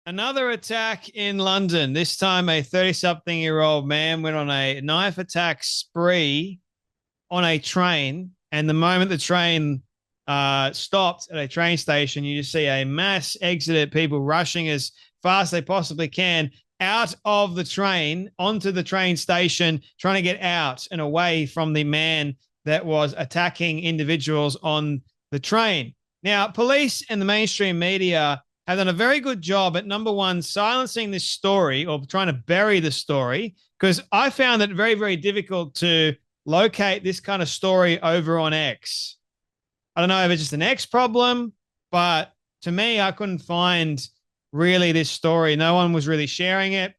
Another attack in London. This time, a 30-something-year-old man went on a knife attack spree on a train. And the moment the train stopped at a train station, you just see a mass exodus, people rushing as fast as they possibly can out of the train onto the train station, trying to get out and away from the man that was attacking individuals on the train. Now, police and the mainstream media have done a very good job at, number one, silencing this story or trying to bury the story, because I found it very, very difficult to locate this kind of story over on X. I don't know if it's just an X problem, but to me, I couldn't find really this story. No one was really sharing it.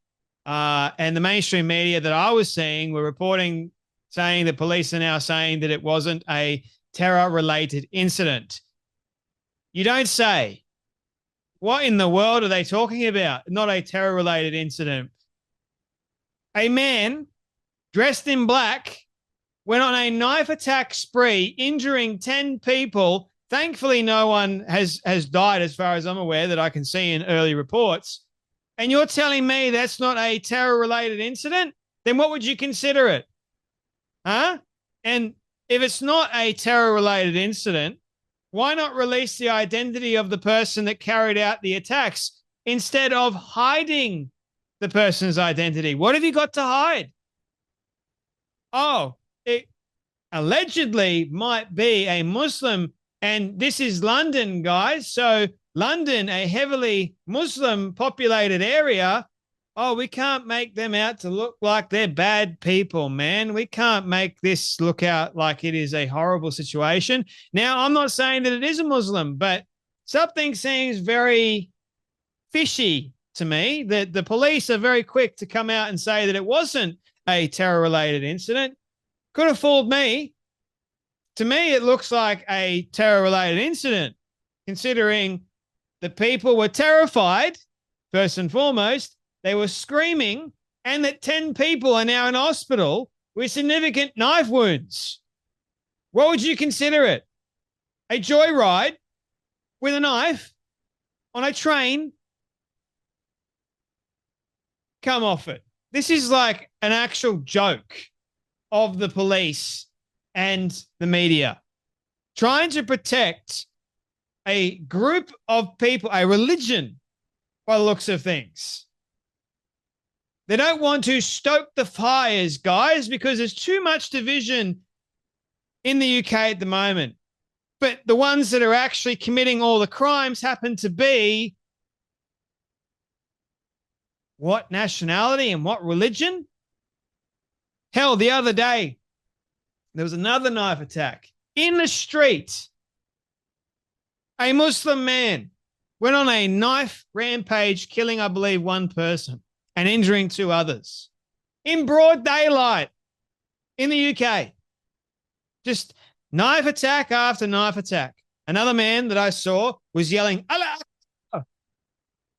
And the mainstream media that I was seeing were reporting, saying that police are now saying that it wasn't a terror-related incident. You don't say. What in the world are they talking about? Not a terror-related incident. A man dressed in black went on a knife attack spree, injuring 10 people. Thankfully, no one has died, as far as I'm aware, that I can see in early reports. And you're telling me that's not a terror-related incident? Then what would you consider it? Huh? And if it's not a terror-related incident, why not release the identity of the person that carried out the attacks instead of hiding the person's identity? What have you got to hide? Oh, it allegedly might be a Muslim, and this is London, guys. So London, a heavily Muslim populated area. Oh, we can't make them out to look like they're bad people, man. We can't make this look out like it is a horrible situation. Now, I'm not saying that it is a Muslim, but something seems very fishy to me, that the police are very quick to come out and say that it wasn't a terror-related incident. Could have fooled me. To me, it looks like a terror-related incident, considering the people were terrified, first and foremost. They were screaming, and that 10 people are now in hospital with significant knife wounds. What would you consider it? A joyride with a knife on a train? Come off it. This is like an actual joke of the police and the media, trying to protect a group of people, a religion, by the looks of things. They don't want to stoke the fires, guys, because there's too much division in the UK at the moment. But the ones that are actually committing all the crimes happen to be what nationality and what religion? Hell, the other day, there was another knife attack in the street. A Muslim man went on a knife rampage, killing, I believe, one person and injuring 2 others in broad daylight in the UK. Just knife attack after knife attack. Another man that I saw was yelling Allah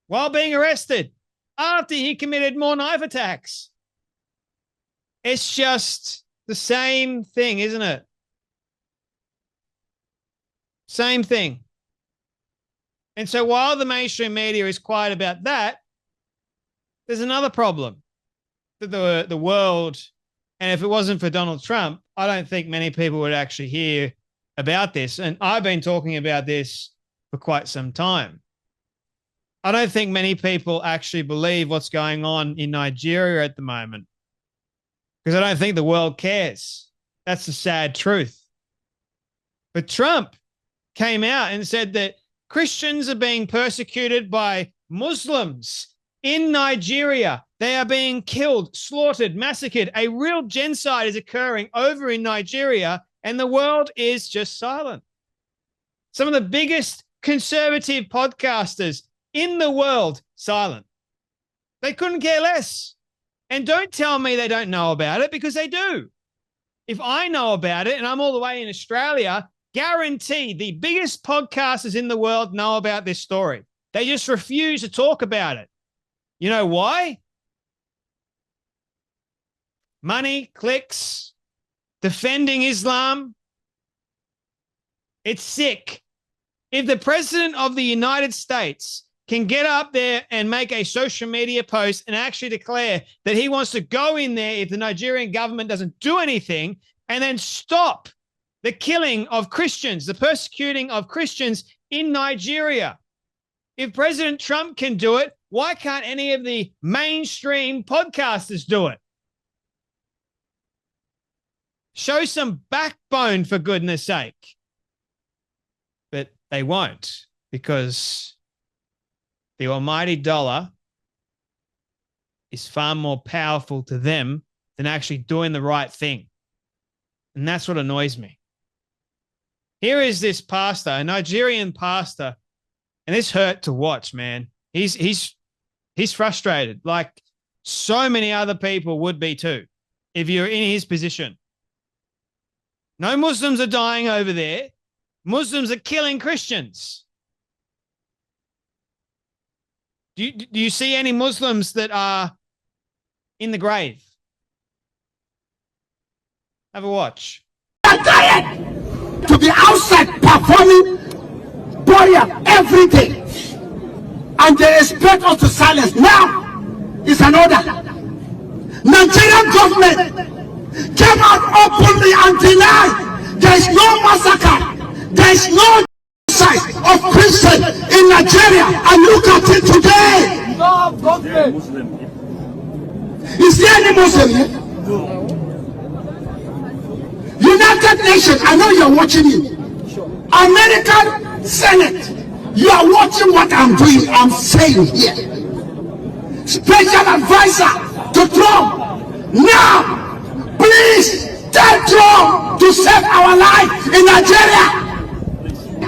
while being arrested after he committed more knife attacks. It's just the same thing, isn't it? Same thing. And so while the mainstream media is quiet about that, there's another problem that the world, and if it wasn't for Donald Trump, I don't think many people would actually hear about this. And I've been talking about this for quite some time. I don't think many people actually believe what's going on in Nigeria at the moment, because I don't think the world cares. That's the sad truth. But Trump came out and said that Christians are being persecuted by Muslims in Nigeria. They are being killed, slaughtered, massacred. A real genocide is occurring over in Nigeria, and the world is just silent. Some of the biggest conservative podcasters in the world, silent. They couldn't care less. And don't tell me they don't know about it, because they do. If I know about it and I'm all the way in Australia, guarantee the biggest podcasters in the world know about this story. They just refuse to talk about it. You know why? Money, clicks, defending Islam. It's sick. If the president of the United States can get up there and make a social media post and actually declare that he wants to go in there if the Nigerian government doesn't do anything and then stop the killing of Christians, the persecuting of Christians in Nigeria. If President Trump can do it, why can't any of the mainstream podcasters do it? Show some backbone, for goodness sake. But they won't, because the almighty dollar is far more powerful to them than actually doing the right thing. And that's what annoys me. Here is this pastor, a Nigerian pastor, and this hurt to watch, man. He's frustrated, like so many other people would be too, if you're in his position. No Muslims are dying over there. Muslims are killing Christians. Do you see any Muslims that are in the grave? Have a watch. They're tired to be outside performing prayer every day, and they expect us to silence. Now is an order. Nigerian government came out openly and denied there is no massacre, there is no genocide of Christians in Nigeria, and look at it today. Is there any Muslim here? United Nations, I know you're watching it. American Senate, you are watching what I'm doing, I'm saying here. Special advisor to Trump, now, please tell Trump to save our life in Nigeria.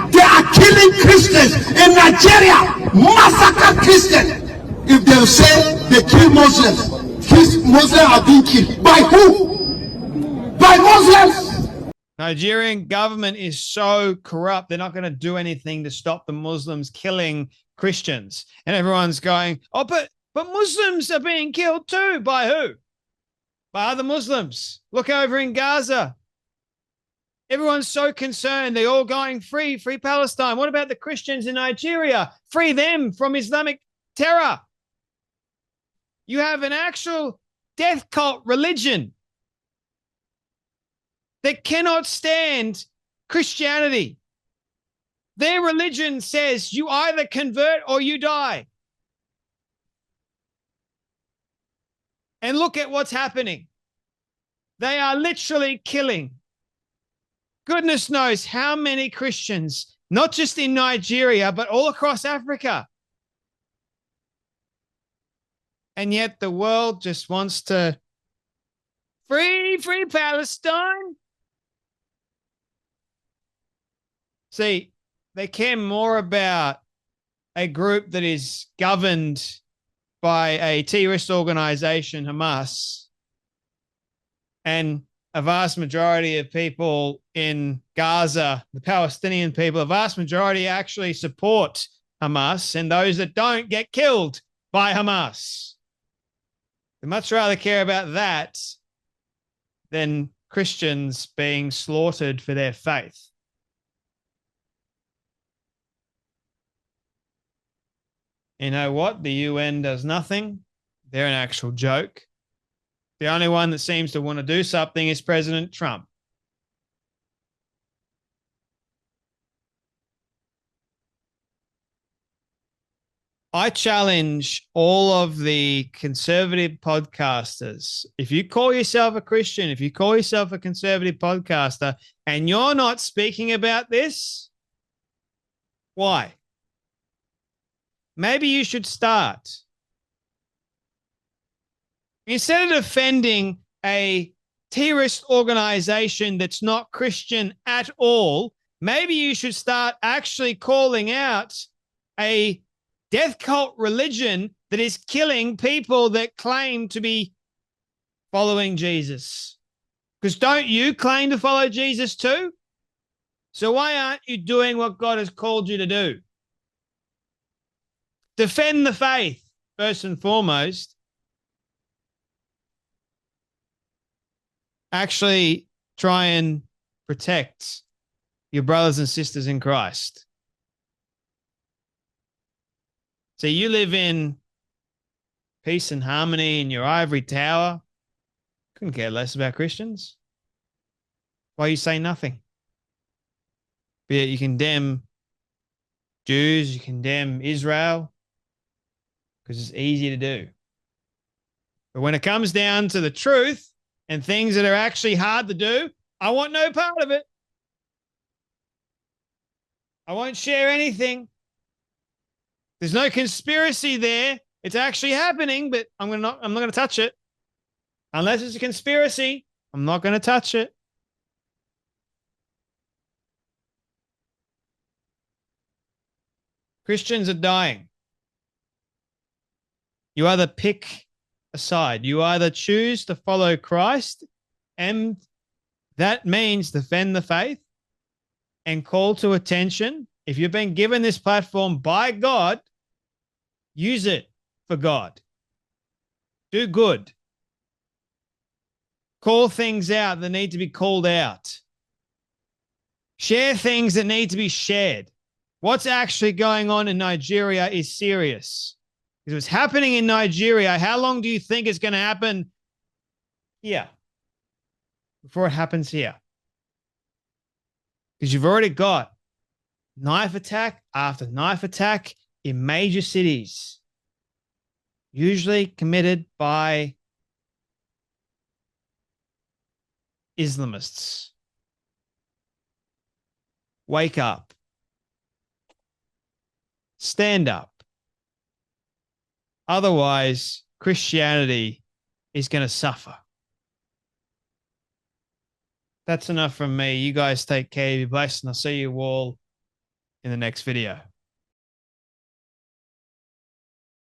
They are killing Christians in Nigeria, massacre Christians. If they say they kill Muslims, Muslims are being killed. By who? By Muslims. Nigerian government is so corrupt, they're not going to do anything to stop the Muslims killing Christians. And everyone's going, oh, but Muslims are being killed too. By who? By other Muslims. Look over in Gaza. Everyone's so concerned. They're all going free Palestine. What about the Christians in Nigeria? Free them from Islamic terror. You have an actual death cult religion that cannot stand Christianity. Their religion says you either convert or you die. And look at what's happening. They are literally killing. Goodness knows how many Christians, not just in Nigeria, but all across Africa. And yet the world just wants to free Palestine. See, they care more about a group that is governed by a terrorist organization, Hamas, and a vast majority of people in Gaza, the Palestinian people, a vast majority actually support Hamas, and those that don't get killed by Hamas. They'd much rather care about that than Christians being slaughtered for their faith. You know what? The UN does nothing. They're an actual joke. The only one that seems to want to do something is President Trump. I challenge all of the conservative podcasters. If you call yourself a Christian, if you call yourself a conservative podcaster, and you're not speaking about this, why? Maybe you should start. Instead of defending a terrorist organization that's not Christian at all, maybe you should start actually calling out a death cult religion that is killing people that claim to be following Jesus. Because don't you claim to follow Jesus too? So why aren't you doing what God has called you to do? Defend the faith, first and foremost. Actually try and protect your brothers and sisters in Christ. So you live in peace and harmony in your ivory tower. Couldn't care less about Christians. Why you say nothing? Be it you condemn Jews, you condemn Israel, because it's easy to do. But when it comes down to the truth and things that are actually hard to do, I want no part of it. I won't share anything. There's no conspiracy there. It's actually happening, but I'm not going to touch it. Unless it's a conspiracy, I'm not going to touch it. Christians are dying. You either pick a side. You either choose to follow Christ, and that means defend the faith and call to attention. If you've been given this platform by God, use it for God. Do good. Call things out that need to be called out. Share things that need to be shared. What's actually going on in Nigeria is serious. Because what's happening in Nigeria, how long do you think it's going to happen here before it happens here? Because you've already got knife attack after knife attack in major cities, usually committed by Islamists. Wake up. Stand up. Otherwise, Christianity is going to suffer. That's enough from me. You guys take care. Be blessed, and I'll see you all in the next video.